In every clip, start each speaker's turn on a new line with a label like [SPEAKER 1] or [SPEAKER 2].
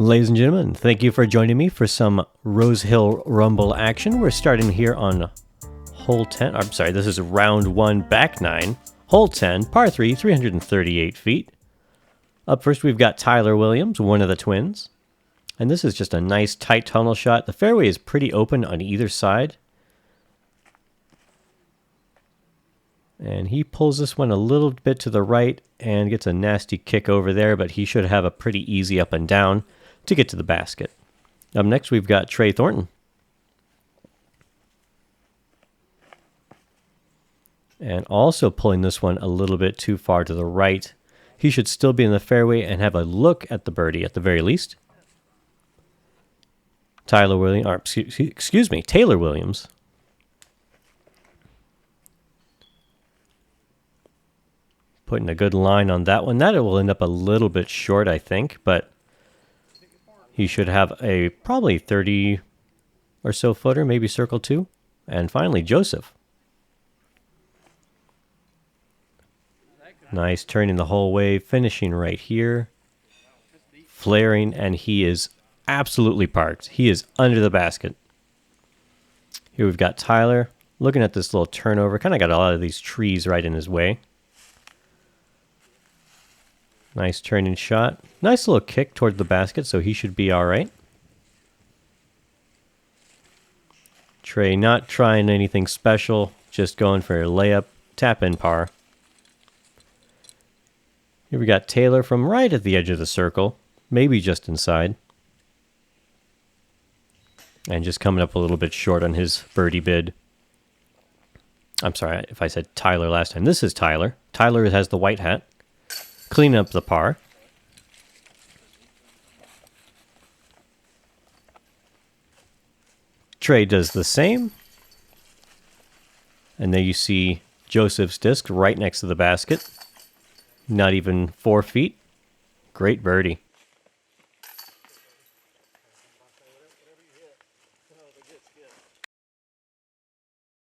[SPEAKER 1] Ladies and gentlemen, thank you for joining me for some Rose Hill Rumble action. We're starting here on hole 10. I'm sorry, this is round 1, back 9. Hole 10, par 3, 338 feet. Up first, we've got Tyler Williams, one of the twins. And this is just a nice tight tunnel shot. The fairway is pretty open on either side. And he pulls this one a little bit to the right and gets a nasty kick over there, but he should have a pretty easy up and down to get to the basket. Up next, we've got Trey Thornton. And also pulling this one a little bit too far to the right. He should still be in the fairway and have a look at the birdie at the very least. Taylor Williams. Putting a good line on that one. That will end up a little bit short, I think, but he should have a probably 30 or so footer, maybe circle 2. And finally, Joseph. Nice turning the whole way, finishing right here. Flaring, and he is absolutely parked. He is under the basket. Here we've got Tyler looking at this little turnover. Kind of got a lot of these trees right in his way. Nice turning shot. Nice little kick toward the basket, so he should be all right. Trey not trying anything special, just going for a layup, tap in par. Here we got Taylor from right at the edge of the circle, maybe just inside. And just coming up a little bit short on his birdie bid. I'm sorry if I said Tyler last time. This is Tyler. Tyler has the white hat. Clean up the par. Trey does the same. And there you see Joseph's disc right next to the basket. Not even 4 feet. Great birdie.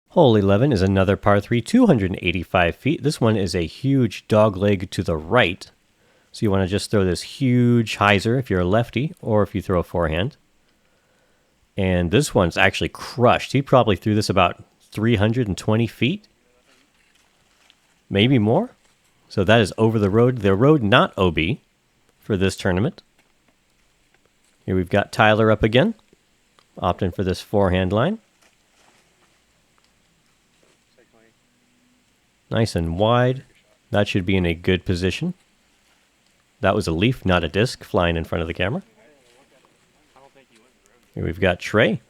[SPEAKER 1] Hole 11 is another par 3, 285 feet. This one is a huge dog leg to the right. So you want to just throw this huge hyzer if you're a lefty or if you throw a forehand. And this one's actually crushed. He probably threw this about 320 feet. Maybe more. So that is over the road. The road not OB for this tournament. Here we've got Tyler up again. Opting for this forehand line. Nice and wide. That should be in a good position. That was a leaf, not a disc, flying in front of the camera. Here we've got Trey.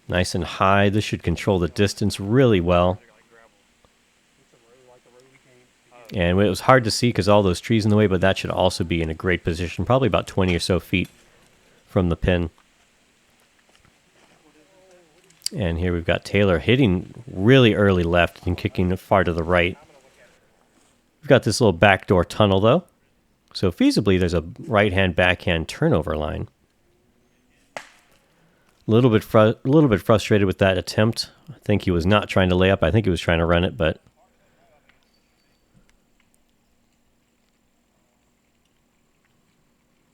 [SPEAKER 1] Nice and high. This should control the distance really well. And it was hard to see because all those trees in the way, but that should also be in a great position. Probably about 20 or so feet from the pin. And here we've got Taylor hitting really early left and kicking far to the right. We've got this little backdoor tunnel, though. So feasibly, there's a right-hand, backhand turnover line. A little bit frustrated with that attempt. I think he was not trying to lay up. I think he was trying to run it, but...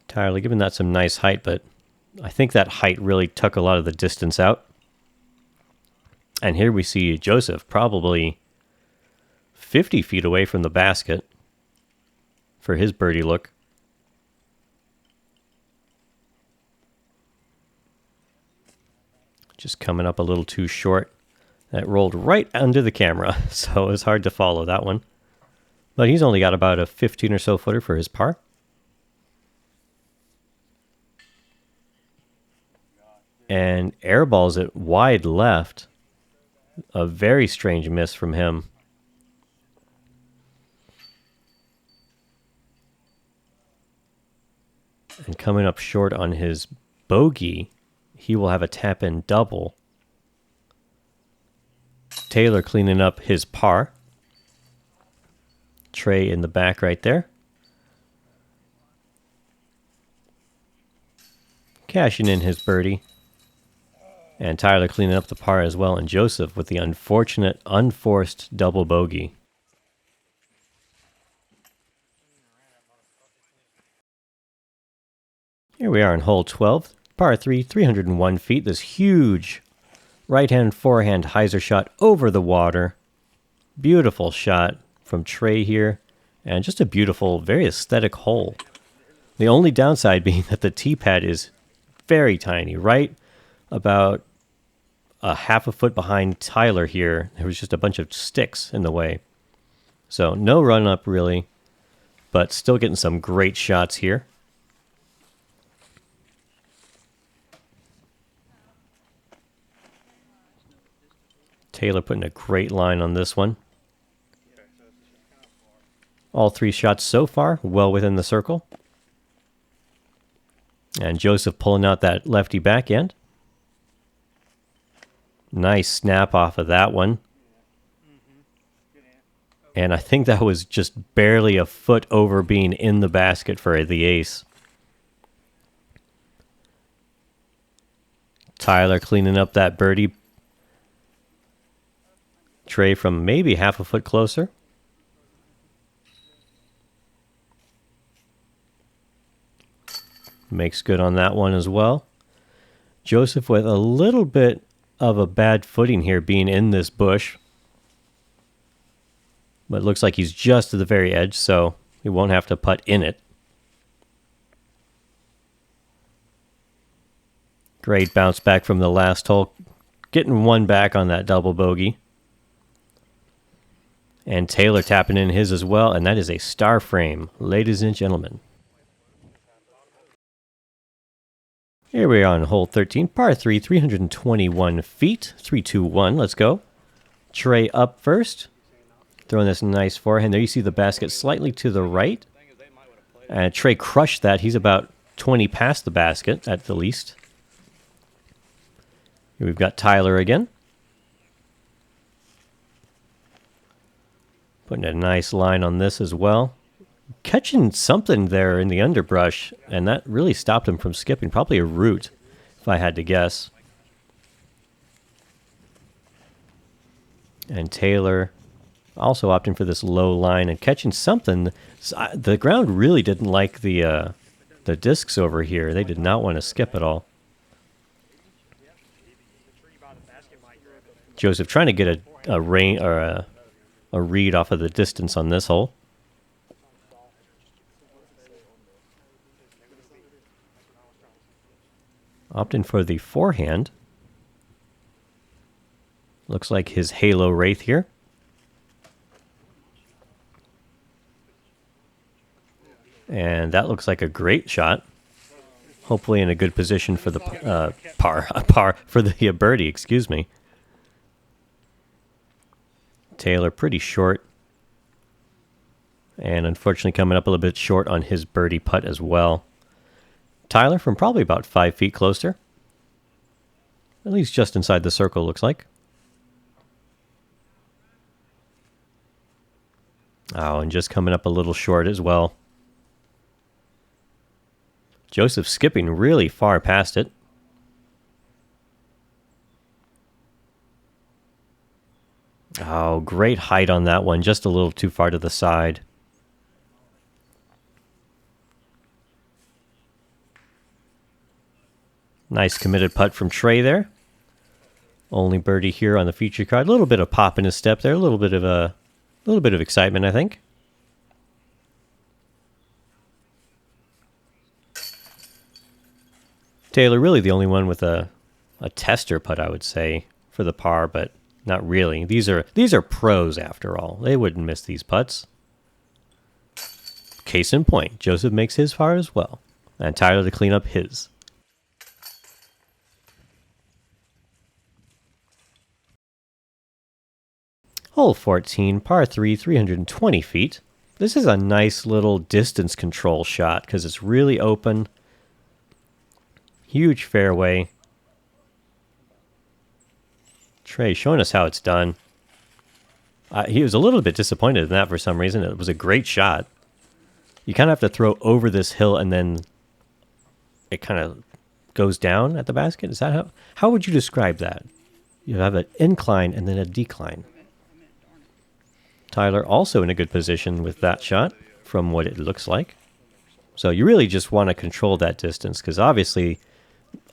[SPEAKER 1] Tyler giving that some nice height, but I think that height really took a lot of the distance out. And here we see Joseph probably 50 feet away from the basket for his birdie look. Just coming up a little too short. That rolled right under the camera, so it was hard to follow that one. But he's only got about a 15 or so footer for his par. And airballs it wide left. A very strange miss from him. And coming up short on his bogey, he will have a tap-in double. Taylor cleaning up his par. Trey in the back right there. Cashing in his birdie. And Tyler cleaning up the par as well, and Joseph with the unfortunate, unforced double bogey. Here we are on hole 12, par 3, 301 feet. This huge right-hand forehand hyzer shot over the water. Beautiful shot from Trey here. And just a beautiful, very aesthetic hole. The only downside being that the tee pad is very tiny, right about a half a foot behind Tyler here. There was just a bunch of sticks in the way. So no run up really, but still getting some great shots here. Taylor putting a great line on this one. All 3 shots so far well within the circle. And Joseph pulling out that lefty backhand. Nice snap off of that one. And I think that was just barely a foot over being in the basket for the ace. Tyler cleaning up that birdie. Trey from maybe half a foot closer. Makes good on that one as well. Joseph with a little bit of a bad footing here being in this bush. But it looks like he's just to the very edge, so he won't have to putt in it. Great bounce back from the last hole. Getting one back on that double bogey. And Taylor tapping in his as well, and that is a star frame, ladies and gentlemen. Here we are on hole 13, par 3, 321 feet, 3-2-1, let's go. Trey up first, throwing this nice forehand. There you see the basket slightly to the right. And Trey crushed that. He's about 20 past the basket at the least. Here we've got Tyler again. Putting a nice line on this as well. Catching something there in the underbrush, and that really stopped him from skipping. Probably a root, if I had to guess. And Taylor also opting for this low line and catching something. The ground really didn't like the discs over here. They did not want to skip at all. Joseph trying to get a rain or a read off of the distance on this hole. Opting for the forehand. Looks like his Halo Wraith here. And that looks like a great shot. Hopefully in a good position for the par for the birdie, excuse me. Taylor pretty short. And unfortunately coming up a little bit short on his birdie putt as well. Tyler from probably about 5 feet closer. At least just inside the circle, looks like. Oh, and just coming up a little short as well. Joseph skipping really far past it. Oh, great height on that one. Just a little too far to the side. Nice committed putt from Trey there. Only birdie here on the feature card. A little bit of pop in his step there. A little bit of excitement, I think. Taylor really the only one with a tester putt, I would say, for the par, but not really. These are pros after all. They wouldn't miss these putts. Case in point, Joseph makes his par as well, and Tyler to clean up his. Hole 14, par 3, 320 feet. This is a nice little distance control shot because it's really open. Huge fairway. Trey showing us how it's done. He was a little bit disappointed in that for some reason. It was a great shot. You kind of have to throw over this hill and then it kind of goes down at the basket. Is that how would you describe that? You have an incline and then a decline. Tyler also in a good position with that shot from what it looks like. So you really just want to control that distance because obviously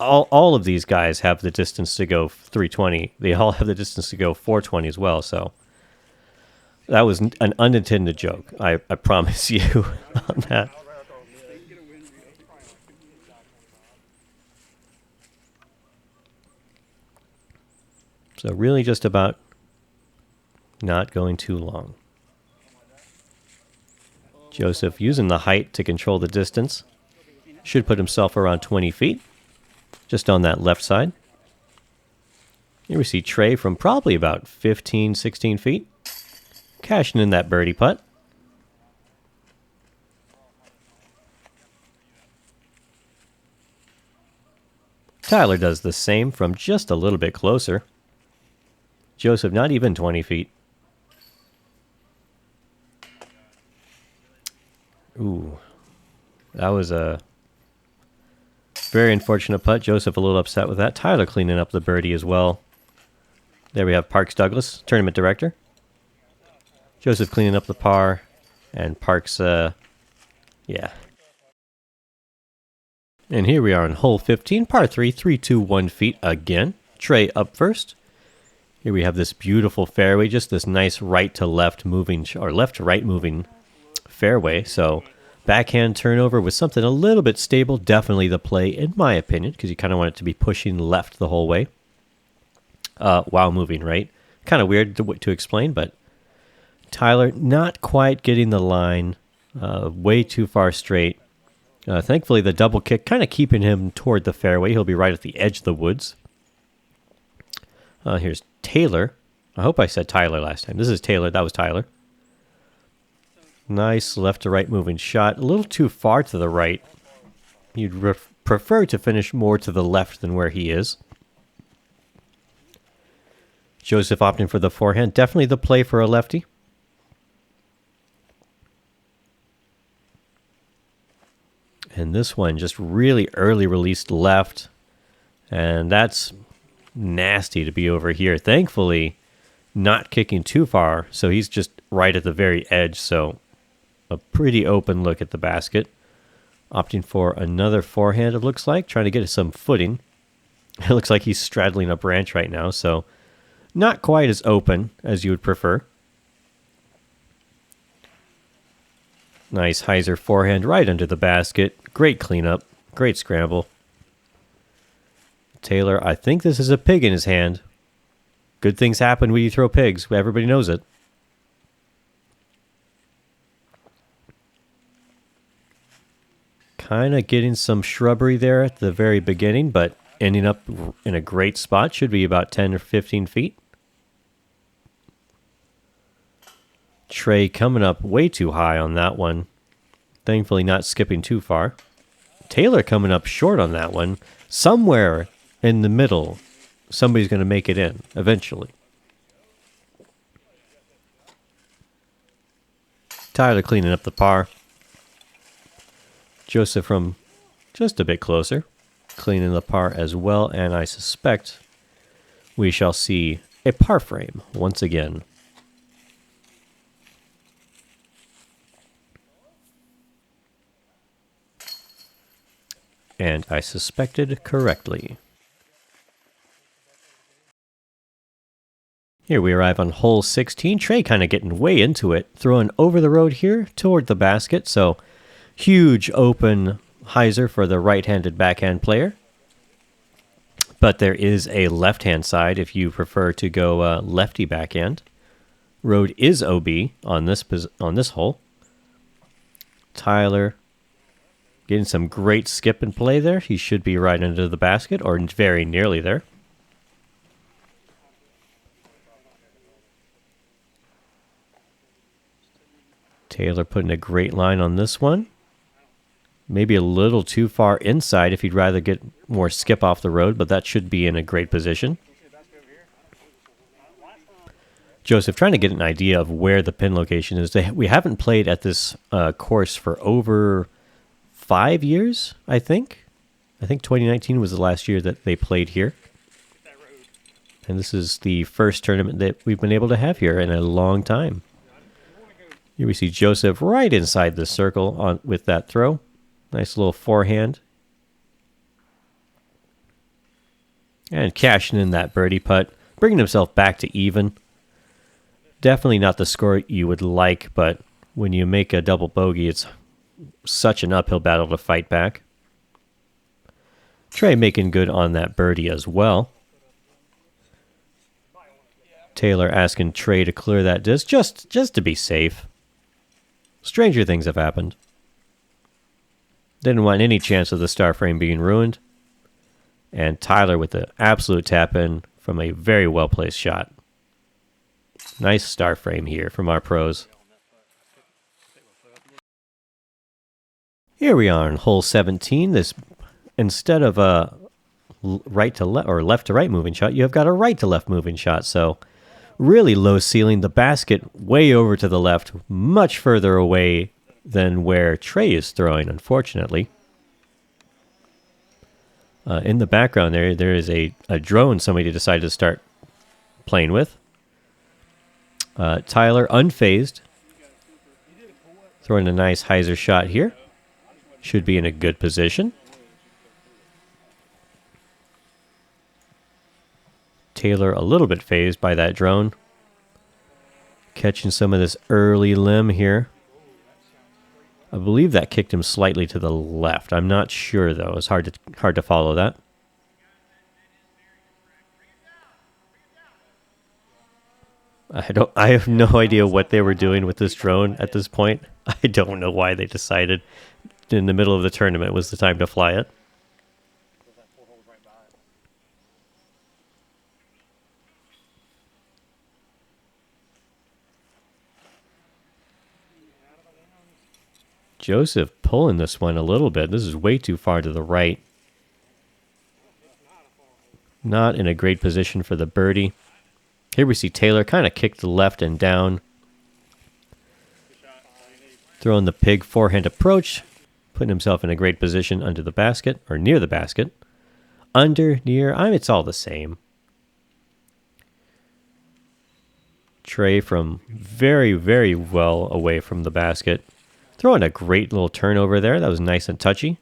[SPEAKER 1] all of these guys have the distance to go 320. They all have the distance to go 420 as well. So that was an unintended joke. I promise you on that. So really just about not going too long. Joseph using the height to control the distance. Should put himself around 20 feet. Just on that left side. Here we see Trey from probably about 15, 16 feet. Cashing in that birdie putt. Tyler does the same from just a little bit closer. Joseph not even 20 feet. Ooh, that was a very unfortunate putt. Joseph a little upset with that. Tyler cleaning up the birdie as well. There we have Parks Douglas, tournament director. Joseph cleaning up the par, and Parks, yeah. And here we are on hole 15, par 3, 321 feet again. Trey up first. Here we have this beautiful fairway, just this nice right to left moving, or left to right moving fairway. So backhand turnover with something a little bit stable, definitely the play in my opinion, because you kind of want it to be pushing left the whole way while moving right. Kind of weird to explain, but Tyler not quite getting the line, way too far straight. Thankfully the double kick kind of keeping him toward the fairway. He'll be right at the edge of the woods. Here's Taylor. I hope I said Tyler last time. This is Taylor. That was Tyler. Nice left to right moving shot. A little too far to the right. You'd prefer to finish more to the left than where he is. Joseph opting for the forehand. Definitely the play for a lefty. And this one just really early released left. And that's nasty to be over here. Thankfully, not kicking too far. So he's just right at the very edge. So a pretty open look at the basket. Opting for another forehand, it looks like. Trying to get some footing. It looks like he's straddling a branch right now. So not quite as open as you would prefer. Nice hyzer forehand right under the basket. Great cleanup. Great scramble. Taylor, I think this is a pig in his hand. Good things happen when you throw pigs. Everybody knows it. Kind of getting some shrubbery there at the very beginning, but ending up in a great spot. Should be about 10 or 15 feet. Trey coming up way too high on that one. Thankfully not skipping too far. Taylor coming up short on that one. Somewhere in the middle, somebody's going to make it in eventually. Tyler cleaning up the par. Joseph from just a bit closer, cleaning the par as well, and I suspect we shall see a par frame once again. And I suspected correctly. Here we arrive on hole 16. Trey kind of getting way into it, throwing over the road here toward the basket. So huge open hyzer for the right-handed backhand player. But there is a left-hand side if you prefer to go lefty backhand. Road is OB on this hole. Tyler getting some great skip and play there. He should be right under the basket or very nearly there. Taylor putting a great line on this one. Maybe a little too far inside if you'd rather get more skip off the road, but that should be in a great position. Joseph trying to get an idea of where the pin location is. We haven't played at this course for over 5 years, I think. I think 2019 was the last year that they played here. And this is the first tournament that we've been able to have here in a long time. Here we see Joseph right inside the circle with that throw. Nice little forehand. And cashing in that birdie putt, bringing himself back to even. Definitely not the score you would like, but when you make a double bogey, it's such an uphill battle to fight back. Trey making good on that birdie as well. Taylor asking Trey to clear that disc just to be safe. Stranger things have happened. Didn't want any chance of the star frame being ruined. And Tyler with the absolute tap in from a very well placed shot. Nice star frame here from our pros. Here we are on hole 17. This, instead of a right to left or left to right moving shot, you have got a right to left moving shot. So really low ceiling. The basket way over to the left, much further away than where Trey is throwing, unfortunately. In the background there is a drone somebody decided to start playing with. Tyler unfazed. Throwing a nice hyzer shot here. Should be in a good position. Taylor a little bit phased by that drone. Catching some of this early limb here. I believe that kicked him slightly to the left. I'm not sure though. It's hard to follow that. I have no idea what they were doing with this drone at this point. I don't know why they decided in the middle of the tournament was the time to fly it. Joseph pulling this one a little bit. This is way too far to the right. Not in a great position for the birdie. Here we see Taylor kind of kick the left and down. Throwing the pig forehand approach. Putting himself in a great position under the basket, or near the basket. Under, near, it's all the same. Trey from very, very well away from the basket. Throwing a great little turnover there. That was nice and touchy.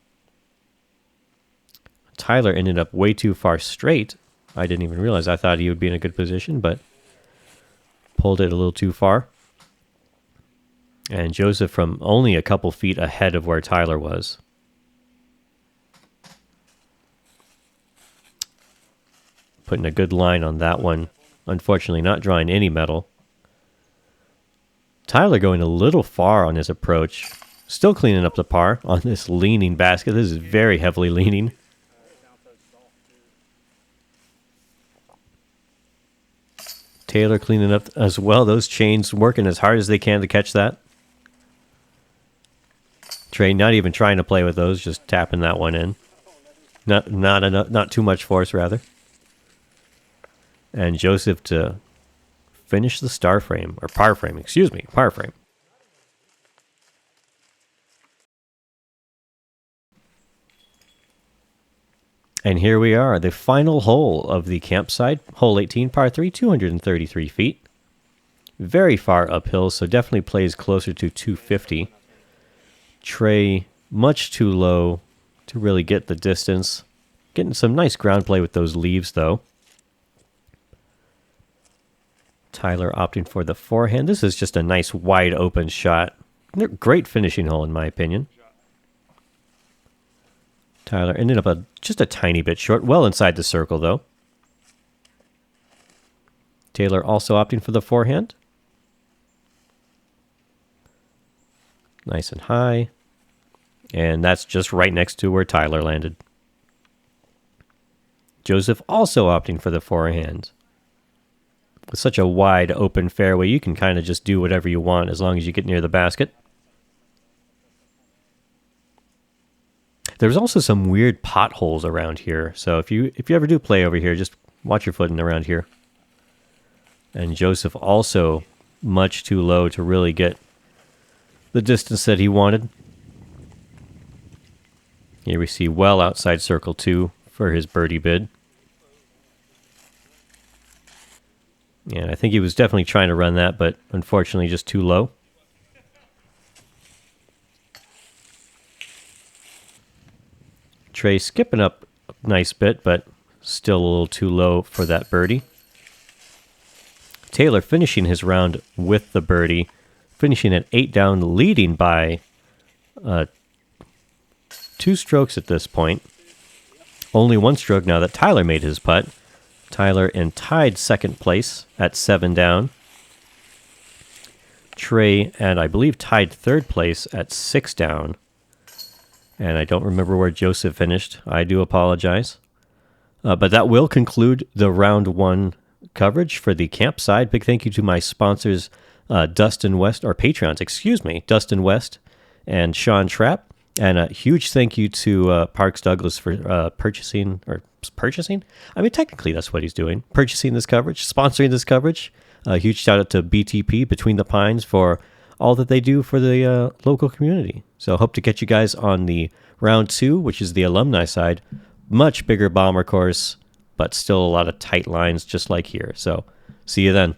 [SPEAKER 1] Tyler ended up way too far straight. I didn't even realize. I thought he would be in a good position, but pulled it a little too far. And Joseph from only a couple feet ahead of where Tyler was. Putting a good line on that one. Unfortunately, not drawing any metal. Tyler going a little far on his approach. Still cleaning up the par on this leaning basket. This is very heavily leaning. Taylor cleaning up as well. Those chains working as hard as they can to catch that. Trey not even trying to play with those, just tapping that one in. Not too much force, rather. And Joseph to finish the star frame, or par frame, excuse me, par frame. And here we are, the final hole of the campsite, hole 18, par 3, 233 feet. Very far uphill, so definitely plays closer to 250. Trey much too low to really get the distance. Getting some nice ground play with those leaves, though. Tyler opting for the forehand. This is just a nice wide open shot. Great finishing hole, in my opinion. Tyler ended up just a tiny bit short. Well inside the circle, though. Taylor also opting for the forehand. Nice and high. And that's just right next to where Tyler landed. Joseph also opting for the forehand. With such a wide open fairway, you can kind of just do whatever you want as long as you get near the basket. There's also some weird potholes around here. So if you ever do play over here, just watch your footing around here. And Joseph also much too low to really get the distance that he wanted. Here we see well outside circle 2 for his birdie bid. Yeah, I think he was definitely trying to run that, but unfortunately just too low. Trey skipping up a nice bit, but still a little too low for that birdie. Taylor finishing his round with the birdie, finishing at 8 down, leading by 2 strokes at this point. Only 1 stroke now that Tyler made his putt. Tyler in tied second place at 7 down. Trey and I believe tied third place at 6 down. And I don't remember where Joseph finished. I do apologize. But that will conclude the round 1 coverage for the campsite. Big thank you to my sponsors, Dustin West, or Patreons, excuse me, Dustin West and Sean Trapp. And a huge thank you to Parks Douglas for purchasing. I mean, technically that's what he's doing. Purchasing this coverage, sponsoring this coverage. A huge shout out to BTP, Between the Pines, for all that they do for the local community. So hope to catch you guys on the round 2, which is the alumni side. Much bigger bomber course, but still a lot of tight lines just like here. So see you then.